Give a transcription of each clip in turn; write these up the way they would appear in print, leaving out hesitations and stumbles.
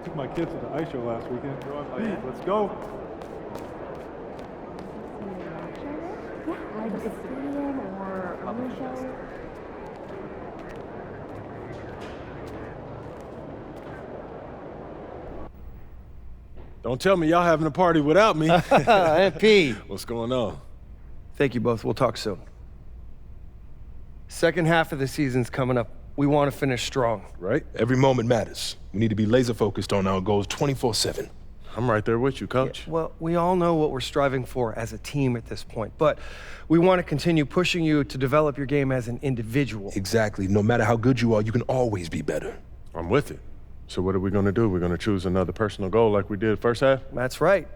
Took my kids to the ice show last weekend. Let's go. Yeah, like a stadium or a road show. Don't tell me y'all having a party without me. MP. What's going on? Thank you both. We'll talk soon. Second half of the season's coming up. We want to finish strong. Right? Every moment matters. We need to be laser focused on our goals 24/7. I'm right there with you, Coach. Yeah, well, we all know what we're striving for as a team at this point, but we want to continue pushing you to develop your game as an individual. Exactly. No matter how good you are, you can always be better. I'm with it. So what are we going to do? We're going to choose another personal goal like we did first half? That's right.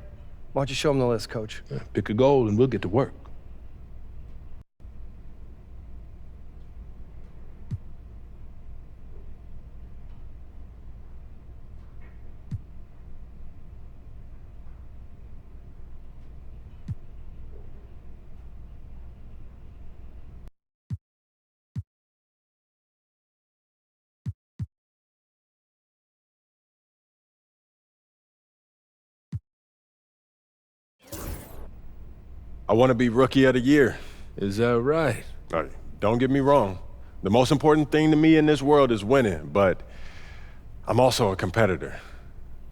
Why don't you show them the list, Coach? Pick a goal and we'll get to work. I want to be Rookie of the Year. Is that right? All right, don't get me wrong. The most important thing to me in this world is winning, but I'm also a competitor.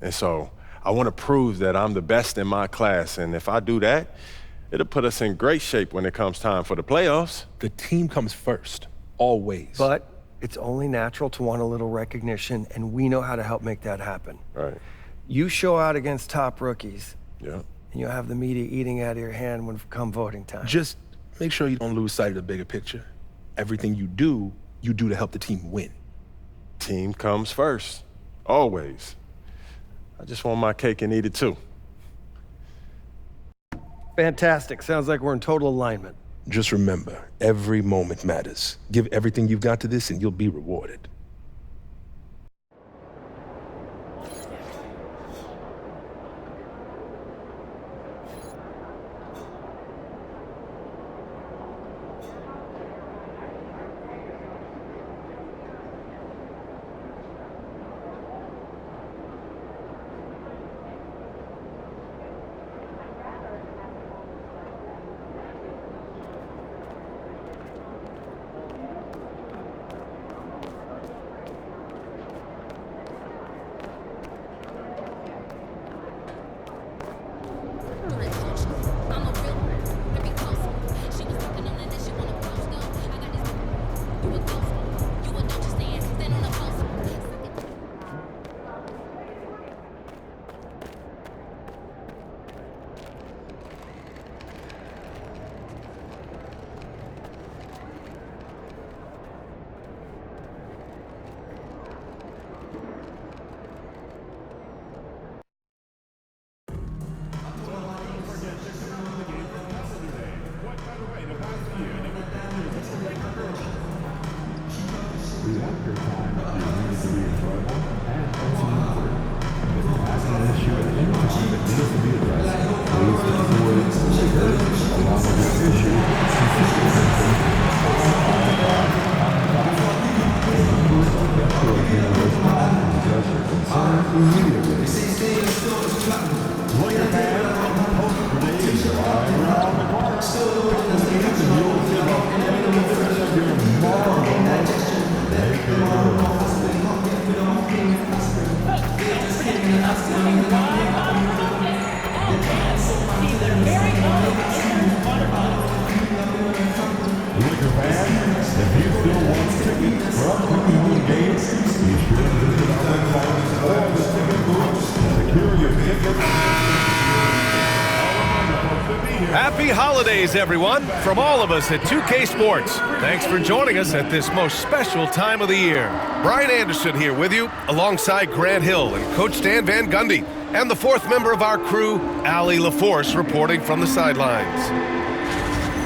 And so I want to prove that I'm the best in my class, and if I do that, it'll put us in great shape when it comes time for the playoffs. The team comes first, always. But it's only natural to want a little recognition, and we know how to help make that happen. Right. You show out against top rookies, Yeah. and you'll have the media eating out of your hand when come voting time. Just make sure you don't lose sight of the bigger picture. Everything you do to help the team win. Team comes first, always. I just want my cake and eat it too. Fantastic. Sounds like we're in total alignment. Just remember, every moment matters. Give everything you've got to this and you'll be rewarded. Happy holidays, everyone, from all of us at 2K Sports. Thanks for joining us at this most special time of the year. Brian Anderson here with you, alongside Grant Hill and Coach Dan Van Gundy, and the fourth member of our crew, Allie LaForce, reporting from the sidelines.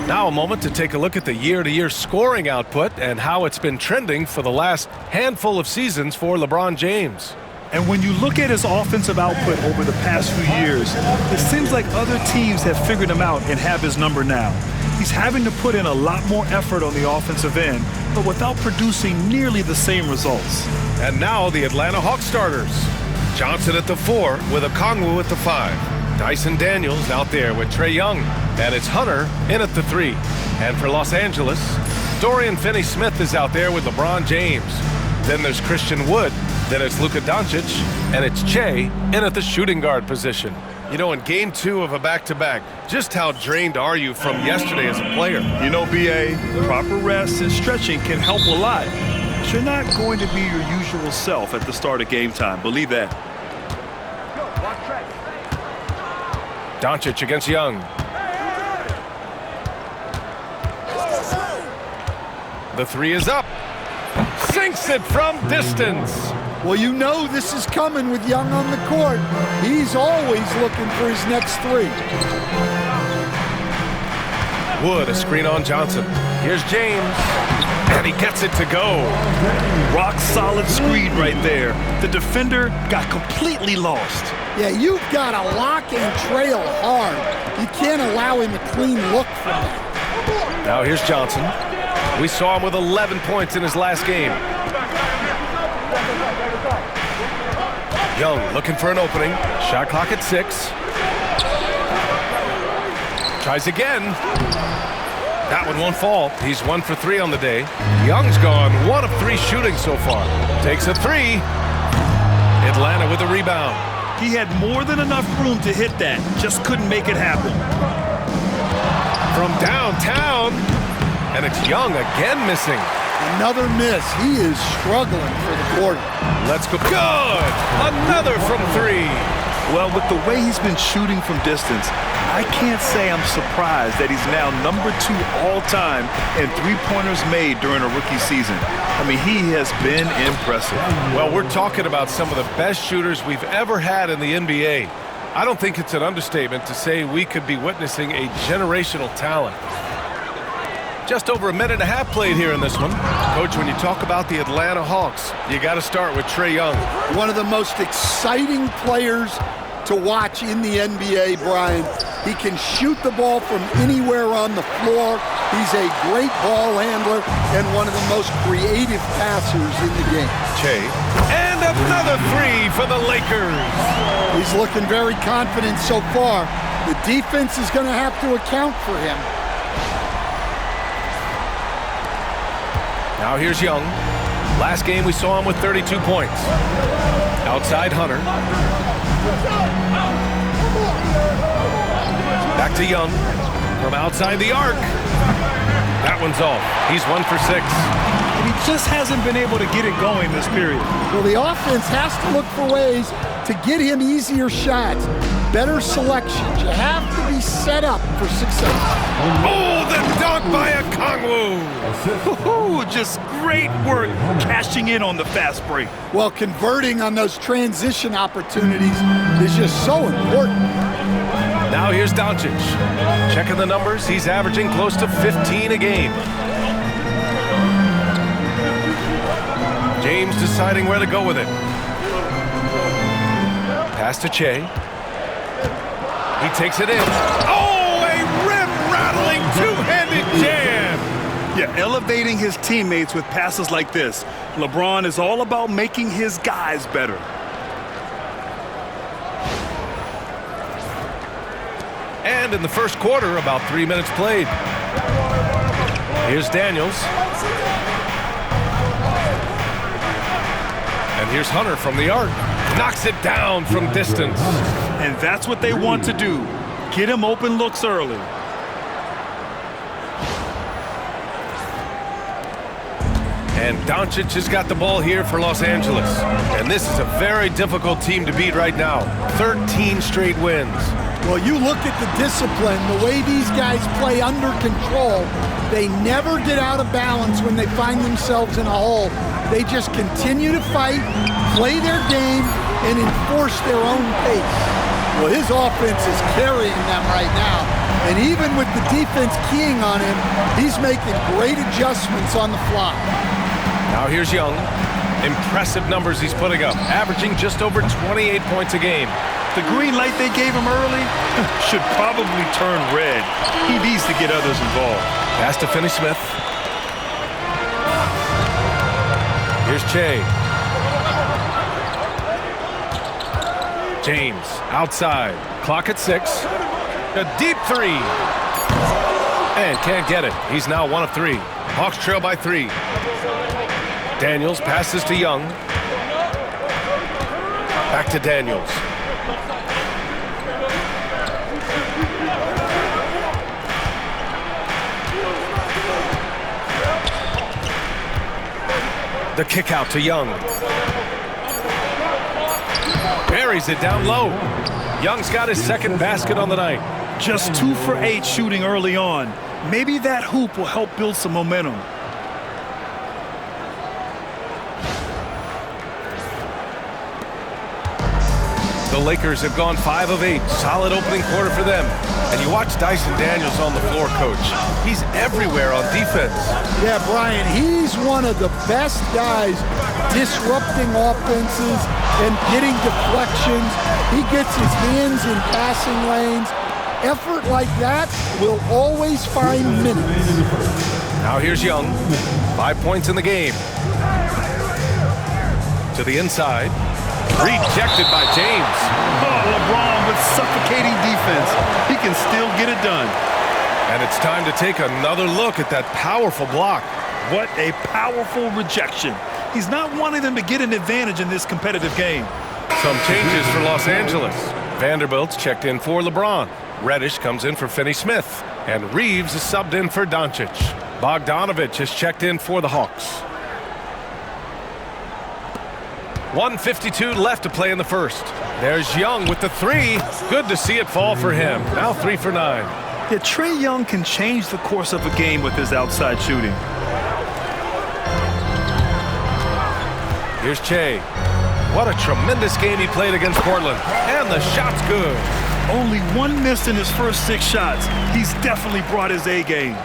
Now a moment to take a look at the year-to-year scoring output and how it's been trending for the last handful of seasons for LeBron James. And when you look at his offensive output over the past few years, it seems like other teams have figured him out and have his number now. He's having to put in a lot more effort on the offensive end, but without producing nearly the same results. And now the Atlanta Hawks starters. Johnson at the 4 with a Kongwu at the 5. Dyson Daniels out there with Trae Young. And it's Hunter in at the 3. And for Los Angeles, Dorian Finney-Smith is out there with LeBron James. Then there's Christian Wood. Then it's Luka Doncic. And it's Che in at the shooting guard position. You know, in game 2 of a back-to-back, just how drained are you from yesterday as a player? You know, B.A., proper rest and stretching can help a lot. But you're not going to be your usual self at the start of game time. Believe that. Doncic against Young. The 3 is up. Sinks it from distance. Well, you know this is coming with Young on the court. He's always looking for his next 3. Wood, a screen on Johnson. Here's James. And he gets it to go. Rock solid screen right there. The defender got completely lost. Yeah, you've got to lock and trail hard. You can't allow him a clean look from that. Now here's Johnson. We saw him with 11 points in his last game. Young looking for an opening. Shot clock at 6. Tries again. That one won't fall. He's 1 for 3 on the day. Young's gone 1 of 3 shooting so far. Takes a 3. Atlanta with a rebound. He had more than enough room to hit that. Just couldn't make it happen. From downtown. And it's Young again missing. Another miss. He is struggling for the quarter. Let's go. Good! Another from 3. Well, with the way he's been shooting from distance, I can't say I'm surprised that he's now number 2 all-time in three-pointers made during a rookie season. I mean, he has been impressive. Well, we're talking about some of the best shooters we've ever had in the NBA. I don't think it's an understatement to say we could be witnessing a generational talent. Just over a minute and a half played here in this one. Coach, when you talk about the Atlanta Hawks, you got to start with Trae Young. One of the most exciting players to watch in the NBA, Brian. He can shoot the ball from anywhere on the floor. He's a great ball handler and one of the most creative passers in the game. Che. And another 3 for the Lakers. He's looking very confident so far. The defense is going to have to account for him. Now here's Young. Last game we saw him with 32 points. Outside Hunter. Back to Young. From outside the arc. That one's off. He's 1 for 6. And he just hasn't been able to get it going this period. Well, the offense has to look for ways to get him easier shots, better selections. You have to be set up for success. Oh, the dunk by a Kongwu. Just great work cashing in on the fast break. Well, converting on those transition opportunities is just so important. Now here's Doncic. Checking the numbers, he's averaging close to 15 a game. James deciding where to go with it. Pass to Che. He takes it in. Oh, a rim-rattling two-handed jam! Yeah, elevating his teammates with passes like this. LeBron is all about making his guys better. And in the first quarter, about 3 minutes played. Here's Daniels. And here's Hunter from the arc. Knocks it down from distance. And that's what they want to do. Get him open looks early. And Doncic has got the ball here for Los Angeles. And this is a very difficult team to beat right now. 13 straight wins. Well, you look at the discipline, the way these guys play under control. They never get out of balance when they find themselves in a hole. They just continue to fight, play their game, and enforce their own pace. Well, his offense is carrying them right now. And even with the defense keying on him, he's making great adjustments on the fly. Now here's Young. Impressive numbers he's putting up, averaging just over 28 points a game. The green light they gave him early should probably turn red. He needs to get others involved. Pass to Finney-Smith. Here's Che. James, outside. Clock at 6. A deep 3. And can't get it. He's now 1 of 3. Hawks trail by 3. Daniels passes to Young. Back to Daniels. The kick out to Young. Buries it down low. Young's got his second basket on the night. Just 2 for 8 shooting early on. Maybe that hoop will help build some momentum. The Lakers have gone 5 of 8. Solid opening quarter for them. And you watch Dyson Daniels on the floor, Coach. He's everywhere on defense. Yeah, Brian, he's one of the best guys disrupting offenses and getting deflections. He gets his hands in passing lanes. Effort like that will always find minutes. Now here's Young. 5 points in the game. To the inside. Rejected by James. Oh, LeBron with suffocating defense. He can still get it done. And it's time to take another look at that powerful block. What a powerful rejection. He's not wanting them to get an advantage in this competitive game. Some changes for Los Angeles. Vanderbilt's checked in for LeBron. Reddish comes in for Finney-Smith. And Reeves is subbed in for Doncic. Bogdanovich is checked in for the Hawks. 1:52 left to play in the first. There's Young with the 3. Good to see it fall for him. Now 3 for 9. Yeah, Trae Young can change the course of a game with his outside shooting. Here's Che. What a tremendous game he played against Portland. And the shot's good. Only 1 missed in his first 6 shots. He's definitely brought his A game.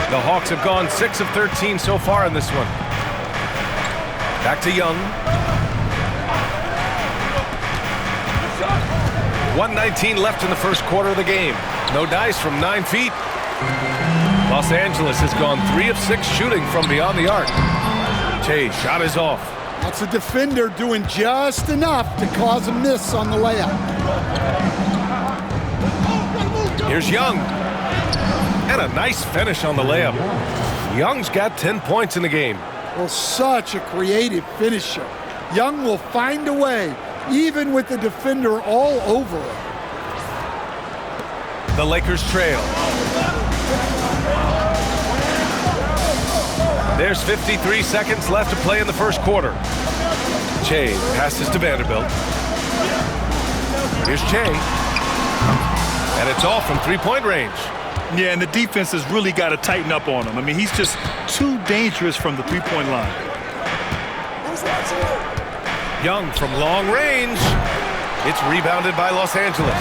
The Hawks have gone 6 of 13 so far in this one. Back to Young. 1:19 left in the first quarter of the game. No dice from 9 feet. Los Angeles has gone 3 of 6 shooting from beyond the arc. Che, shot is off. That's a defender doing just enough to cause a miss on the layup. Here's Young. And a nice finish on the layup. Young's got 10 points in the game. Well, such a creative finisher. Young will find a way, even with the defender all over him. The Lakers trail. There's 53 seconds left to play in the first quarter. Che passes to Vanderbilt. Here's Che. And it's off from 3-point range. Yeah, and the defense has really got to tighten up on him. I mean, he's just too dangerous from the 3-point line. Young from long range. It's rebounded by Los Angeles.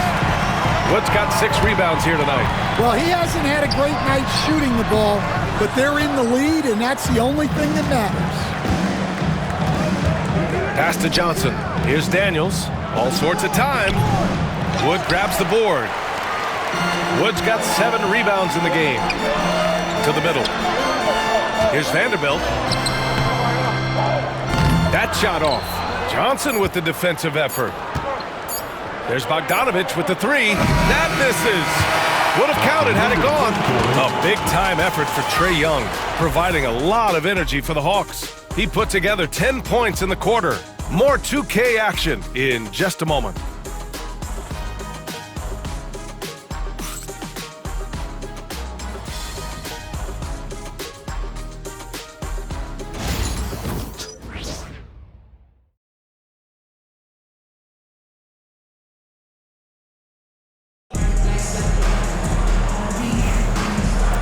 Wood's got 6 rebounds here tonight. Well, he hasn't had a great night shooting the ball, but they're in the lead, and that's the only thing that matters. Pass to Johnson. Here's Daniels. All sorts of time. Wood grabs the board. Wood's got 7 rebounds in the game. To the middle. Here's Vanderbilt. That shot off. Johnson with the defensive effort. There's Bogdanovich with the 3. That misses. Would have counted had it gone. A big-time effort for Trae Young, providing a lot of energy for the Hawks. He put together 10 points in the quarter. More 2K action in just a moment.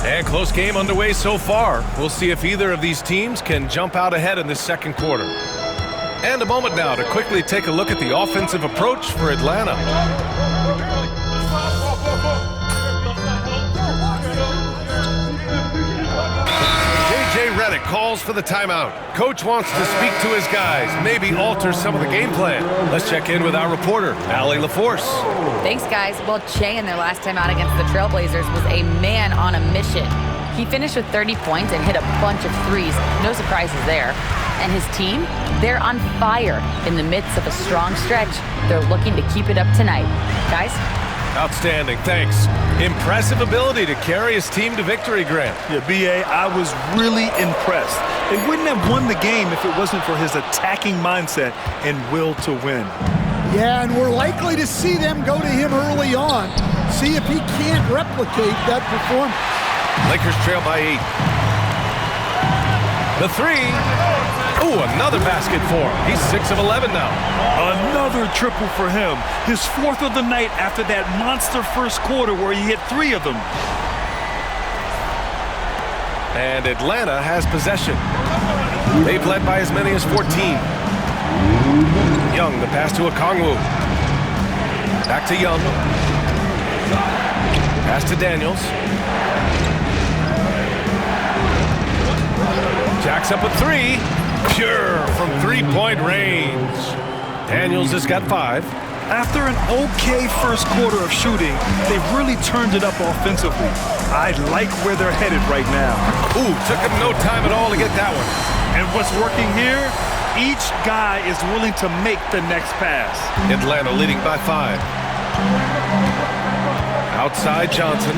And close game underway so far. We'll see if either of these teams can jump out ahead in this second quarter. And a moment now to quickly take a look at the offensive approach for Atlanta. J.J. Redick calls for the timeout. Coach wants to speak to his guys, maybe alter some of the game plan. Let's check in with our reporter, Allie LaForce. Thanks, guys. Well, Che in their last time out against the Trailblazers was a man on a mission. He finished with 30 points and hit a bunch of threes. No surprises there. And his team, they're on fire in the midst of a strong stretch. They're looking to keep it up tonight. Guys? Outstanding, thanks. Impressive ability to carry his team to victory, Grant. Yeah, B.A., I was really impressed. They wouldn't have won the game if it wasn't for his attacking mindset and will to win. Yeah, and we're likely to see them go to him early on. See if he can't replicate that performance. Lakers trail by 8. The three. Ooh, another basket for him. He's 6 of 11 now. Another triple for him. His 4th of the night after that monster first quarter where he hit 3 of them. And Atlanta has possession. They've led by as many as 14. Young, the pass to Okongwu. Back to Young. Pass to Daniels. Jacks up a 3. Pure from 3-point range. Daniels has got 5. After an okay first quarter of shooting, they've really turned it up offensively. I like where they're headed right now. Ooh, took him no time at all to get that one. And what's working here? Each guy is willing to make the next pass. Atlanta leading by 5. Outside Johnson.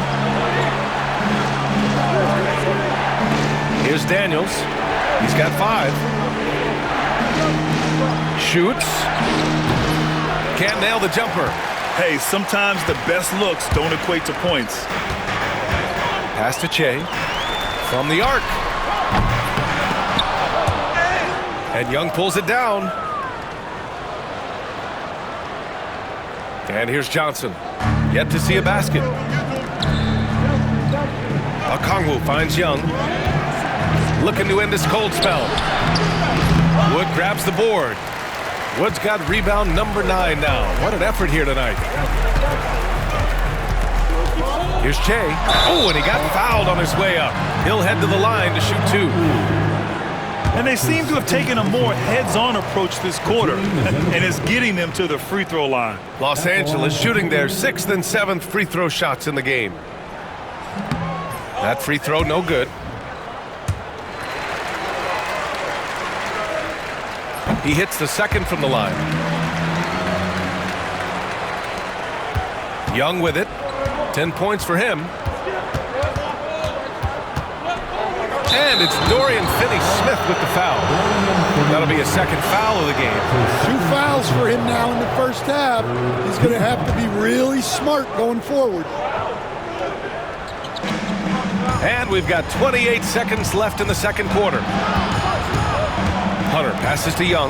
Here's Daniels. He's got 5. Shoots. Can't nail the jumper. Hey, sometimes the best looks don't equate to points. Pass to Trey. From the arc. And Young pulls it down. And here's Johnson. Yet to see a basket. Okongwu finds Young. Looking to end this cold spell. Wood grabs the board. Wood's got rebound number 9 now. What an effort here tonight. Here's Trey. Oh, and he got fouled on his way up. He'll head to the line to shoot 2. And they seem to have taken a more heads-on approach this quarter, and it's getting them to the free throw line. Los Angeles shooting their 6th and 7th free throw shots in the game. That free throw no good. He hits the 2nd from the line. Young with it. 10 points for him. And it's Dorian Finney-Smith with the foul. That'll be a 2nd foul of the game. 2 fouls for him now in the first half. He's going to have to be really smart going forward. And we've got 28 seconds left in the 2nd quarter. Hunter passes to Young.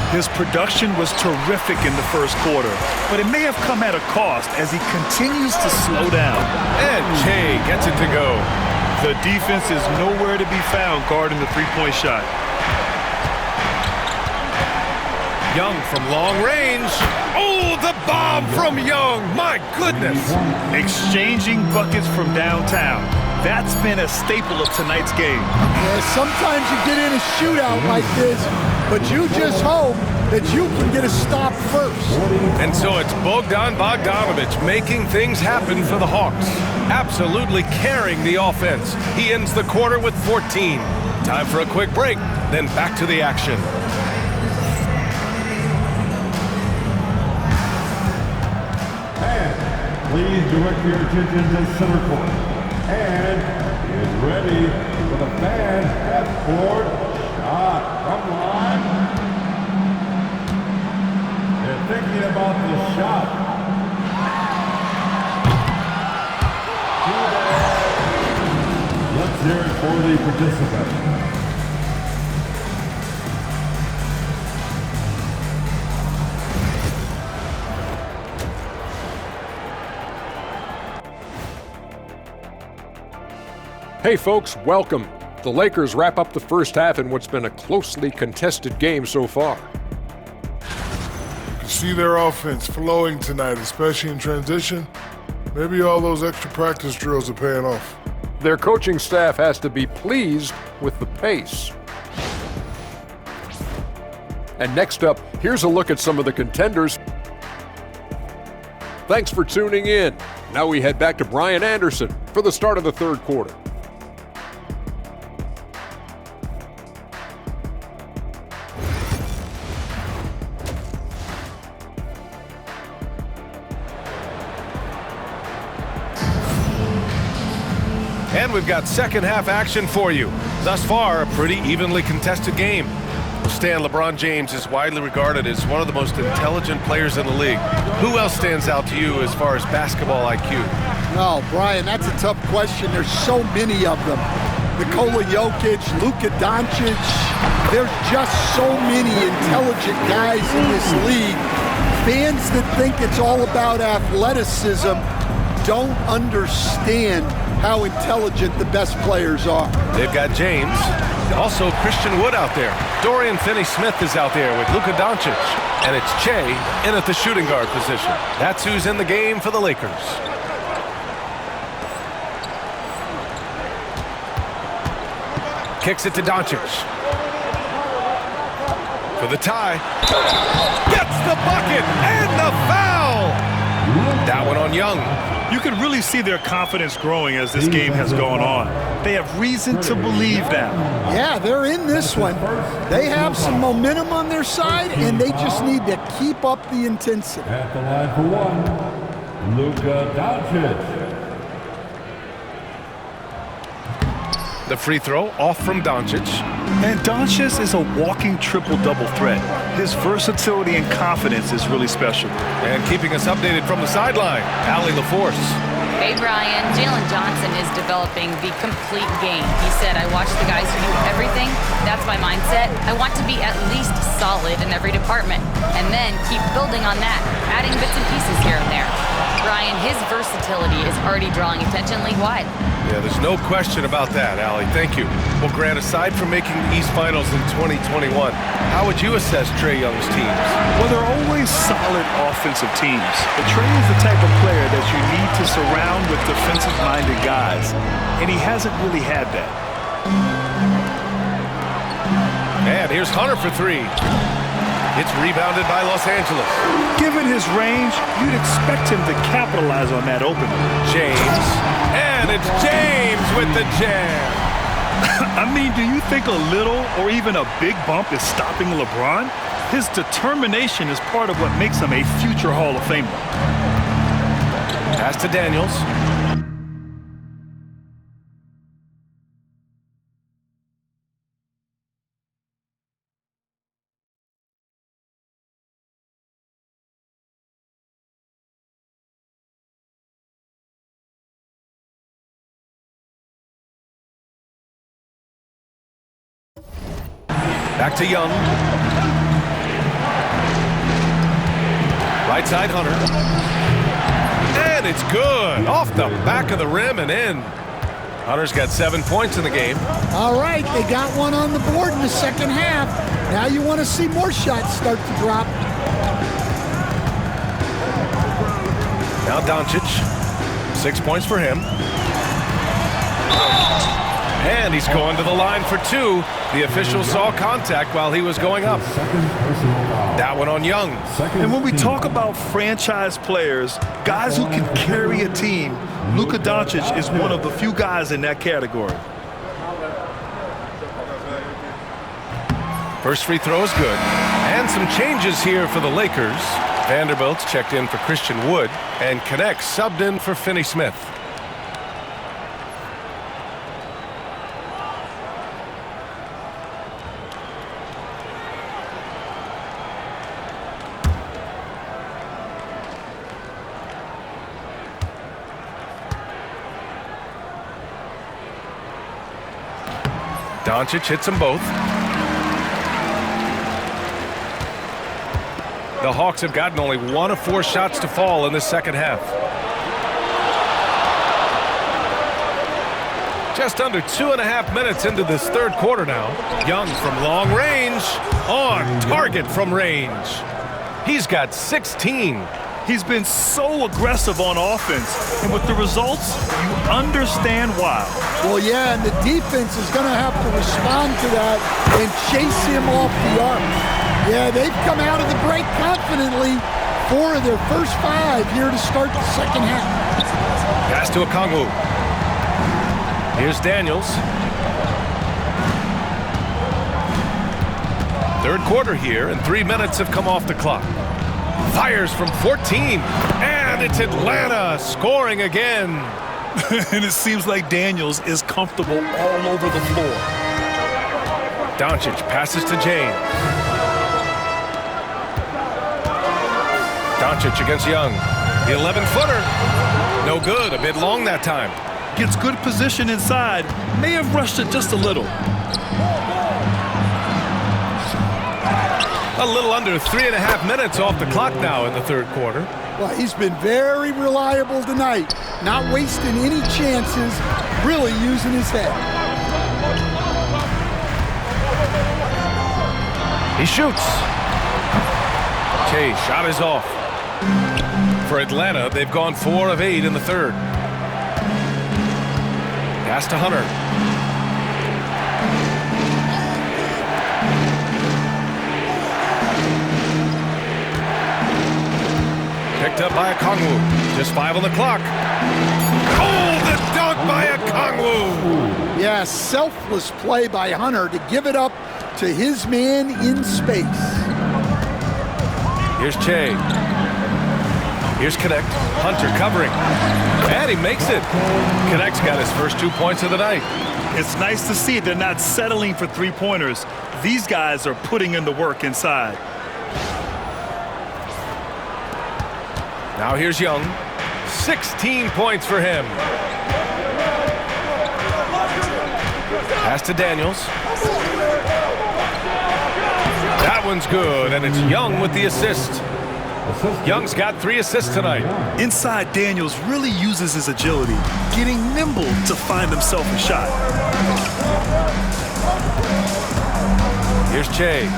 His production was terrific in the first quarter, but it may have come at a cost as he continues to slow down. And Trey gets it to go. The defense is nowhere to be found guarding the three-point shot. Young from long range. Oh, the bomb from Young. My goodness. Exchanging buckets from downtown. That's been a staple of tonight's game. Yeah, sometimes you get in a shootout like this, but you just hope that you can get a stop first. And so it's Bogdan Bogdanović making things happen for the Hawks. Absolutely carrying the offense. He ends the quarter with 14. Time for a quick break, then back to the action. Please direct your attention to center court. And is ready for the fan half-court shot from line. They're thinking about the shot. Let's hear it for the participant. Hey folks, welcome. The Lakers wrap up the first half in what's been a closely contested game so far. You can see their offense flowing tonight, especially in transition. Maybe all those extra practice drills are paying off. Their coaching staff has to be pleased with the pace. And next up, here's a look at some of the contenders. Thanks for tuning in. Now we head back to Brian Anderson for the start of the third quarter. And we've got second half action for you. Thus far, a pretty evenly contested game. Stan, LeBron James is widely regarded as one of the most intelligent players in the league. Who else stands out to you as far as basketball IQ? No, Brian, that's a tough question. There's so many of them. Nikola Jokic, Luka Doncic. There's just so many intelligent guys in this league. Fans that think it's all about athleticism don't understand how intelligent the best players are. They've got James, also Christian Wood out there. Dorian Finney-Smith is out there with Luka Doncic. And it's Trey in at the shooting guard position. That's who's in the game for the Lakers. Kicks it to Doncic. For the tie. Gets the bucket and the foul! That one on Young. You can really see their confidence growing as this game has gone on. They have reason to believe now. Yeah, they're in this one. They have some momentum on their side, and they just need to keep up the intensity. At the line for one, Luka Doncic. The free throw off from Doncic. And Doncic is a walking triple-double threat. His versatility and confidence is really special. And keeping us updated from the sideline, Allie LaForce. Hey, Brian. Jalen Johnson is developing the complete game. He said, I watch the guys who do everything. That's my mindset. I want to be at least solid in every department. And then keep building on that, adding bits and pieces here and there. Brian, his versatility is already drawing attention league-wide. Yeah, there's no question about that, Allie. Thank you. Well, Grant, aside from making the East Finals in 2021, how would you assess Trae Young's teams? Well, they're always solid offensive teams. But Trey is the type of player that you need to surround with defensive-minded guys, and he hasn't really had that. And here's Hunter for three. It's rebounded by Los Angeles. Given his range, you'd expect him to capitalize on that opening. James. And it's James with the jam. I mean, do you think a little or even a big bump is stopping LeBron? His determination is part of what makes him a future Hall of Famer. Pass to Daniels. Back to Young. Right side, Hunter. And it's good. Off the back of the rim and in. Hunter's got 7 points in the game. All right, they got one on the board in the second half. Now you want to see more shots start to drop. Now Doncic. 6 points for him. And he's going to the line for two. The official saw contact while he was going up. That one on Young. And when we talk about franchise players, guys who can carry a team, Luka Doncic is one of the few guys in that category. First free throw is good. And some changes here for the Lakers. Vanderbilt's checked in for Christian Wood, and Connect subbed in for Finney-Smith. Doncic hits them both. The Hawks have gotten only 1 of 4 shots to fall in the second half. Just under 2.5 minutes into this third quarter now. Young from long range, on target from range. He's got 16. He's been so aggressive on offense, and with the results, you understand why. Well, yeah, and the defense is going to have to respond to that and chase him off the arc. Yeah, they've come out of the break confidently, 4 of their first 5 here to start the second half. Pass to Okongwu. Here's Daniels. Third quarter here, and 3 minutes have come off the clock. Fires from 14, and it's Atlanta scoring again. And it seems like Daniels is comfortable all over the floor. Doncic passes to James. Doncic against Young. The 11-footer. No good. A bit long that time. Gets good position inside. May have rushed it just a little. A little under 3.5 minutes off the clock now in the third quarter. Well, he's been very reliable tonight. Not wasting any chances. Really using his head. He shoots. Trey shot is off. For Atlanta, they've gone 4 of 8 in the third. Pass to Hunter. Picked up by Okongwu. Just 5 on the clock. Oh, the dunk by Okongwu. Yeah, selfless play by Hunter to give it up to his man in space. Here's Trey. Here's Connect. Hunter covering. And he makes it. Connect's got his first 2 points of the night. It's nice to see they're not settling for three-pointers. These guys are putting in the work inside. Now here's Young. 16 points for him. Pass to Daniels. That one's good, and it's Young with the assist. Young's got 3 assists tonight. Inside, Daniels really uses his agility, getting nimble to find himself a shot. Here's Trey.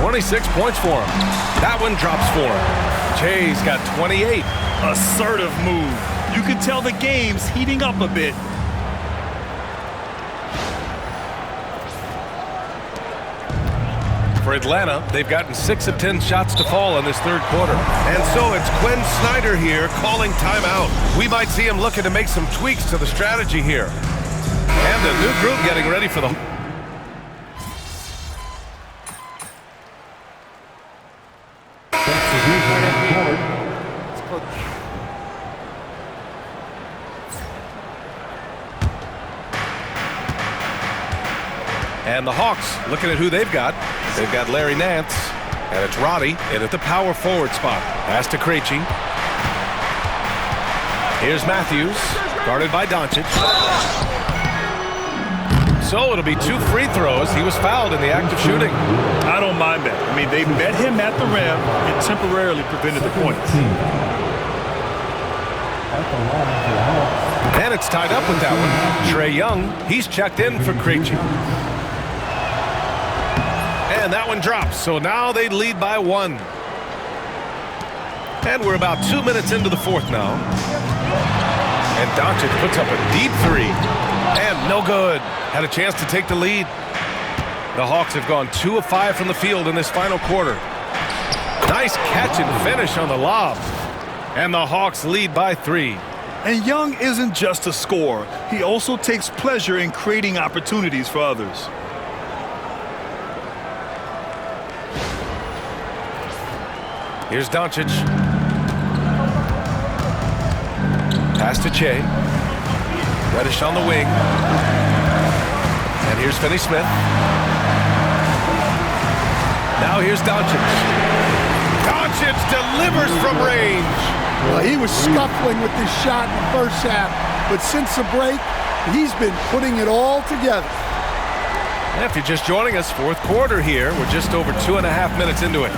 26 points for him. That one drops for him. Trey's got 28. Assertive move. You can tell the game's heating up a bit. For Atlanta, they've gotten 6 of 10 shots to fall in this third quarter. And so it's Quinn Snyder here calling timeout. We might see him looking to make some tweaks to the strategy here. And a new group getting ready for the... And the Hawks looking at who they've got. They've got Larry Nance, and it's Roddy in at the power forward spot. Pass to Krejci. Here's Matthews, guarded by Doncic. So it'll be 2 free throws. He was fouled in the act of shooting. I don't mind that. I mean, they met him at the rim and temporarily prevented the points. And it's tied up with that one. Trae Young, he's checked in for Krejci. And that one drops, so now they lead by 1. And we're about 2 minutes into the fourth now. And Doncic puts up a deep 3. And no good. Had a chance to take the lead. The Hawks have gone 2 of 5 from the field in this final quarter. Nice catch and finish on the lob. And the Hawks lead by 3. And Young isn't just a scorer. He also takes pleasure in creating opportunities for others. Here's Doncic. Pass to Trey. Reddish on the wing. And here's Finney-Smith. Now here's Doncic. Doncic delivers from range. Well, he was scuffling with this shot in the first half, but since the break, he's been putting it all together. And if you're just joining us, fourth quarter here. We're just over 2.5 minutes into it.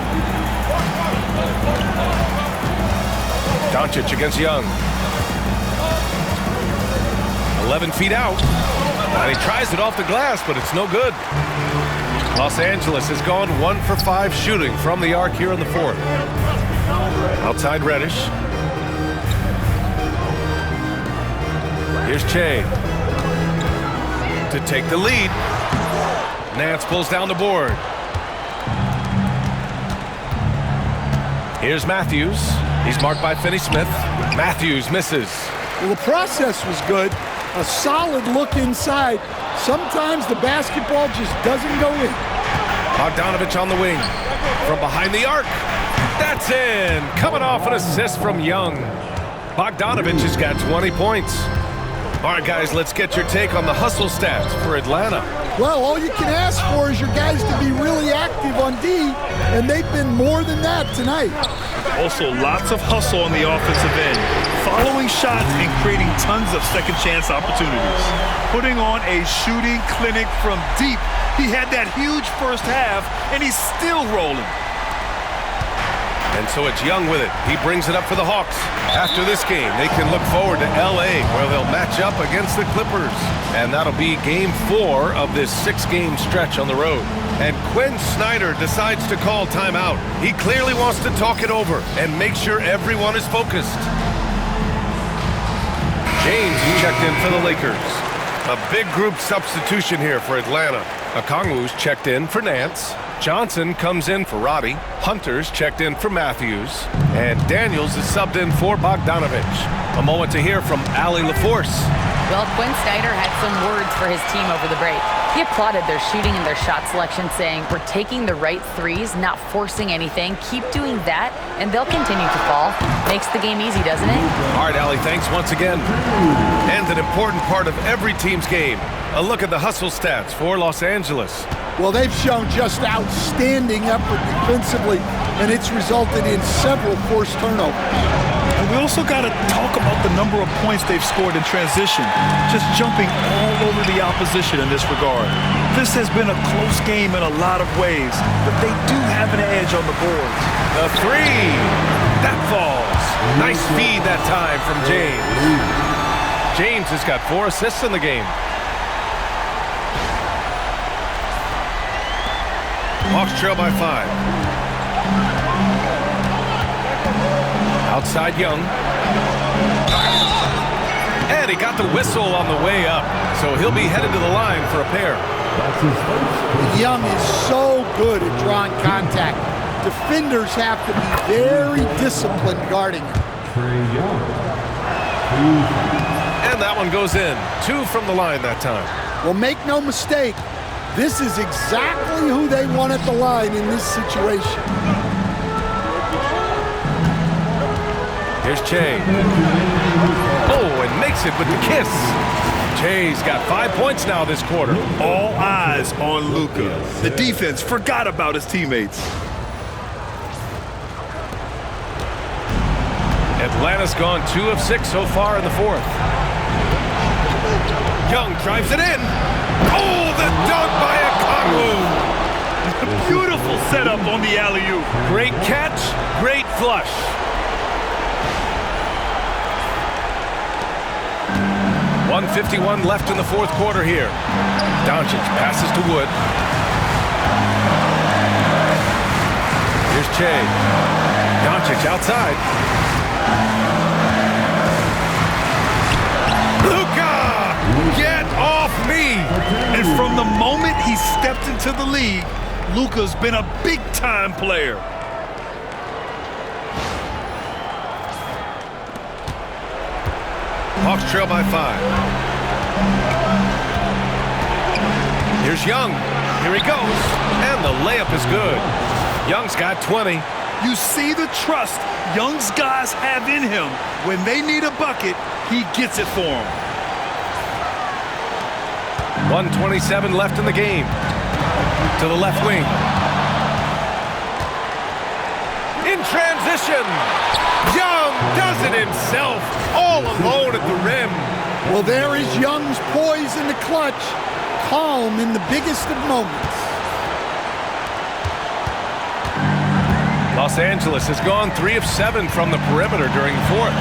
Doncic against Young. 11 feet out. And he tries it off the glass, but it's no good. Los Angeles has gone 1 for 5 shooting from the arc here in the fourth. Outside Reddish. Here's Trey to take the lead. Nance pulls down the board. Here's Matthews. He's marked by Finney-Smith. Matthews misses. Well, the process was good. A solid look inside. Sometimes the basketball just doesn't go in. Bogdanovich on the wing. From behind the arc. That's in. Coming off an assist from Young. Bogdanovich has got 20 points. All right, guys, let's get your take on the hustle stats for Atlanta. Well, all you can ask for is your guys to be really active on D, and they've been more than that tonight. Also, lots of hustle on the offensive end, following shots and creating tons of second chance opportunities. Putting on a shooting clinic from deep. He had that huge first half, and he's still rolling. And so it's Young with it. He brings it up for the Hawks. After this game, they can look forward to L.A., where they'll match up against the Clippers. And that'll be Game 4 of this 6-game stretch on the road. And Quinn Snyder decides to call timeout. He clearly wants to talk it over and make sure everyone is focused. James checked in for the Lakers. A big group substitution here for Atlanta. Okongwu's checked in for Nance. Johnson comes in for Roddy. Hunter's checked in for Matthews. And Daniels is subbed in for Bogdanovich. A moment to hear from Allie LaForce. Well, Quinn Snyder had some words for his team over the break. He applauded their shooting and their shot selection, saying, "We're taking the right threes, not forcing anything. Keep doing that, and they'll continue to fall." Makes the game easy, doesn't it? All right, Allie, thanks once again. And an important part of every team's game. A look at the hustle stats for Los Angeles. Well, they've shown just outstanding effort defensively, and it's resulted in several forced turnovers. And we also got to talk about the number of points they've scored in transition, just jumping all over the opposition in this regard. This has been a close game in a lot of ways, but they do have an edge on the boards. The three. That falls. Nice feed that time from James. James has got 4 assists in the game. Hawks trail by 5. Outside Young. And he got the whistle on the way up, so he'll be headed to the line for a pair. Young is so good at drawing contact. Defenders have to be very disciplined guarding him. Trae Young. And that one goes in. 2 from the line that time. Well, make no mistake, this is exactly who they want at the line in this situation. Here's Trey. Oh, and makes it with the kiss. Trey's got 5 points now this quarter. All eyes on Luka. The defense forgot about his teammates. Atlanta's gone 2 of 6 so far in the 4th. Young drives it in. Oh, the dunk by Okongwu. Beautiful setup on the alley-oop. Great catch, great flush. .151 left in the 4th quarter here. Doncic passes to Wood. Here's Trey. Doncic outside. Luka! Get off me! And from the moment he stepped into the league, Luka's been a big-time player. Hawks trail by 5. Here's Young. Here he goes. And the layup is good. Young's got 20. You see the trust Young's guys have in him. When they need a bucket, he gets it for them. 1:27 left in the game. To the left wing. In transition. Young does it himself, all alone at the rim. Well, there is Young's poise in the clutch, calm in the biggest of moments. Los Angeles has gone 3 of 7 from the perimeter during the 4th.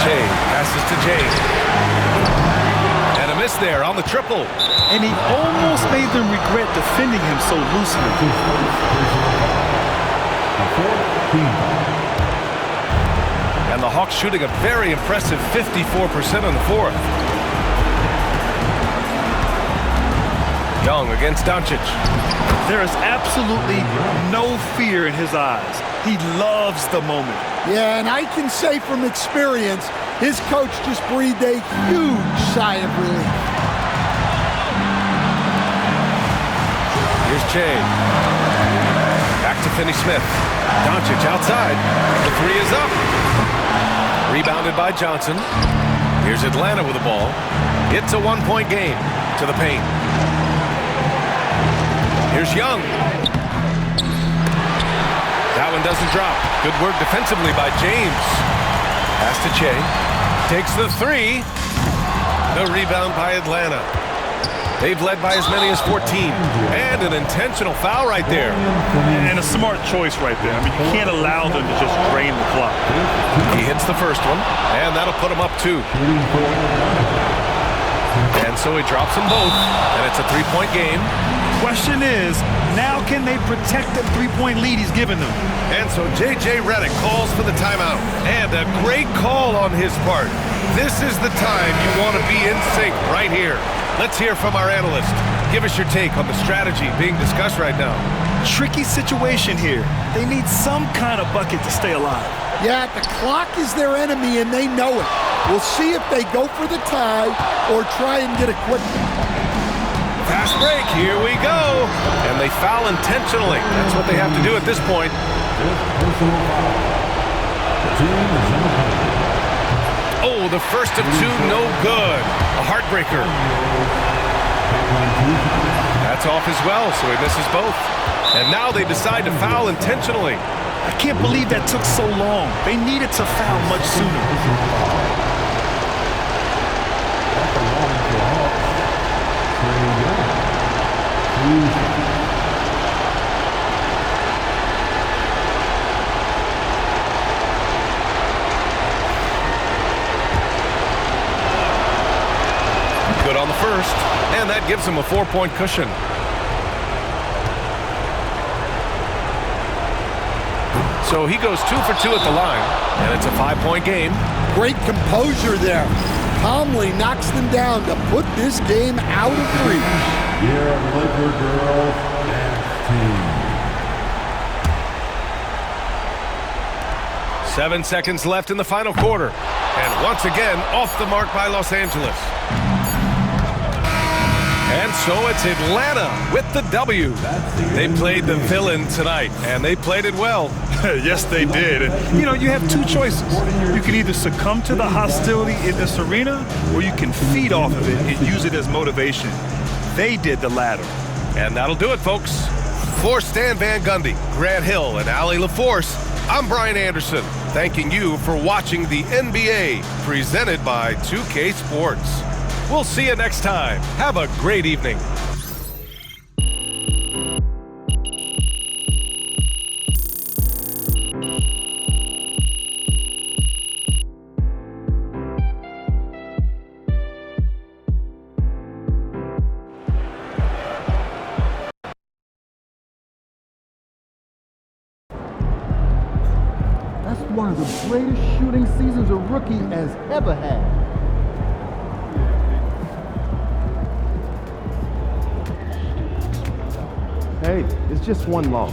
Jay passes to James. And a miss there on the triple. And he almost made them regret defending him so loosely. And the Hawks shooting a very impressive 54% in the 4th. Young Young against Doncic. There is absolutely no fear in his eyes. He loves the moment. Yeah, and I can say from experience, his coach just breathed a huge sigh of relief. Here's Trey. Back to Finney-Smith. Doncic outside. The three is up. Rebounded by Johnson. Here's Atlanta with the ball. It's a one-point game to the paint. Here's Young. That one doesn't drop. Good work defensively by James. Pass to Che. Takes the three. The rebound by Atlanta. They've led by as many as 14. And an intentional foul right there. And a smart choice right there. I mean, you can't allow them to just drain the clock. He hits the first one, and that'll put him up 2. And so he drops them both, and it's a 3-point game. Question is, now can they protect the 3-point lead he's given them? And so J.J. Redick calls for the timeout. And a great call on his part. This is the time you want to be in sync right here. Let's hear from our analyst. Give us your take on the strategy being discussed right now. Tricky situation here. They need some kind of bucket to stay alive. Yeah, the clock is their enemy and they know it. We'll see if they go for the tie or try and get a quick one. Fast break, here we go. And they foul intentionally. That's what they have to do at this point. Oh, the first of 2, no good. A heartbreaker. That's off as well, so he misses both. And now they decide to foul intentionally. I can't believe that took so long. They needed to foul much sooner. Good on the first, and that gives him a 4-point cushion. So he goes 2 for 2 at the line, and it's a 5-point game. Great composure there. Calmly knocks them down to put this game out of reach. Your Laker girls dance team. 7 seconds left in the final quarter. And once again, off the mark by Los Angeles. And so it's Atlanta with the W. They played the villain tonight, and they played it well. Yes, they did. And, you know, you have 2 choices. You can either succumb to the hostility in this arena, or you can feed off of it and use it as motivation. They did the latter. And that'll do it, folks. For Stan Van Gundy, Grant Hill, and Allie LaForce, I'm Brian Anderson, thanking you for watching the NBA, presented by 2K Sports. We'll see you next time. Have a great evening. That's one of the greatest shooting seasons a rookie has ever had. Hey, it's just one loss.